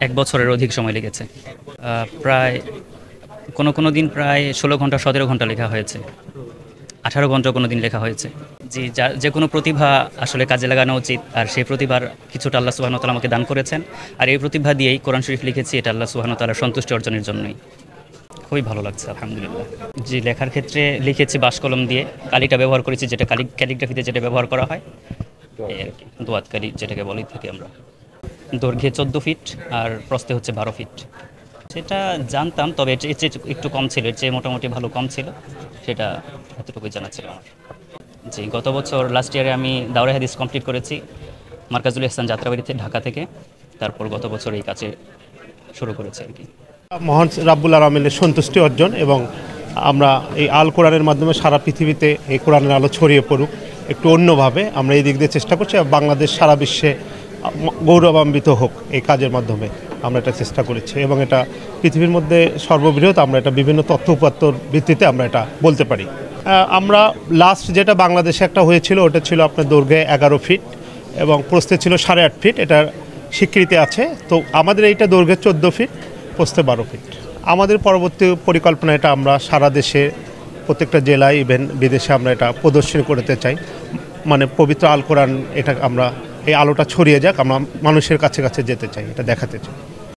১ বছরের অধিক সময় লেগেছে। প্রায় কোনো দিন প্রায় ১৬ ঘন্টা ১৭ ঘন্টা লেখা হয়েছে। ১৮ ঘন্টাও কোনো দিন লেখা হয়েছে। জি, যার যেকোনো প্রতিভা আসলে কাজে লাগানো উচিত। আর সেই প্রতিভার কিছুটা আল্লাহ সুবহানাহু ওয়া তাআলা আমাকে দান করেছেন। আর এই প্রতিভা দিয়েই কোরআন শরীফ লিখেছি, এটা আল্লাহ সুবহানাহু ওয়া তাআলার সন্তুষ্টি অর্জনের জন্যই। খুবই ভালো লাগছে আলহামদুলিল্লাহ। জি, লেখার ক্ষেত্রে লিখেছি বাঁশ কলম দিয়ে। কালিটা ব্যবহার করেছি, যেটা ক্যালিগ্রাফিতে যেটা ব্যবহার করা হয়, এই আরকি। দোয়াত কালি যেটাকে বলে থাকি আমরা। দৈর্ঘ্যে ১৪ ফিট আর প্রস্থে হচ্ছে ১২ ফিট। সেটা জানতাম, তবে এর চেয়ে একটু কম ছিল। এর চেয়ে মোটামুটি ভালো কম ছিল। সেটা এতটুকুই জানা ছিল আমার। জি, গত বছর লাস্ট ইয়ারে আমি দাওরায়ে হাদিস কমপ্লিট করেছি মার্কাজুল ইহসান যাত্রাবাড়িতে, ঢাকা থেকে। তারপর গত বছর এই কাজে শুরু করেছি আরকি। মহান রাব্বুল আলামিনের সন্তুষ্টি অর্জন এবং আমরা এই আল কোরআনের মাধ্যমে সারা পৃথিবীতে এই কোরআনের আলো ছড়িয়ে পড়ুক একটু অন্যভাবে, আমরা এই দিক দিয়ে চেষ্টা করছি। আর বাংলাদেশ সারা বিশ্বে গৌরবান্বিত হোক এই কাজের মাধ্যমে আমরা এটা চেষ্টা করেছি, এবং এটা পৃথিবীর মধ্যে সর্ববৃহৎ। আমরা এটা বিভিন্ন তথ্য উপাত্তর ভিত্তিতে আমরা এটা বলতে পারি। আমরা লাস্ট যেটা বাংলাদেশে একটা হয়েছিল, ওটা ছিল আপনার দৈর্ঘ্যে 11 ফিট এবং প্রস্থে ছিল 8.5 ফিট। এটার স্বীকৃতি আছে। তো আমাদের এইটা দৈর্ঘ্যে 14 ফিট, প্রস্থে 12 ফিট। আমাদের পরবর্তী পরিকল্পনা এটা আমরা সারা দেশে প্রত্যেকটা জেলায় ইভেন বিদেশে আমরা এটা প্রদর্শনী করতে চাই। মানে পবিত্র আল কোরআন, এটা আমরা এই আলোটা ছড়িয়ে যাক, আমরা মানুষের কাছে কাছে যেতে চাই, এটা দেখাতে চাই।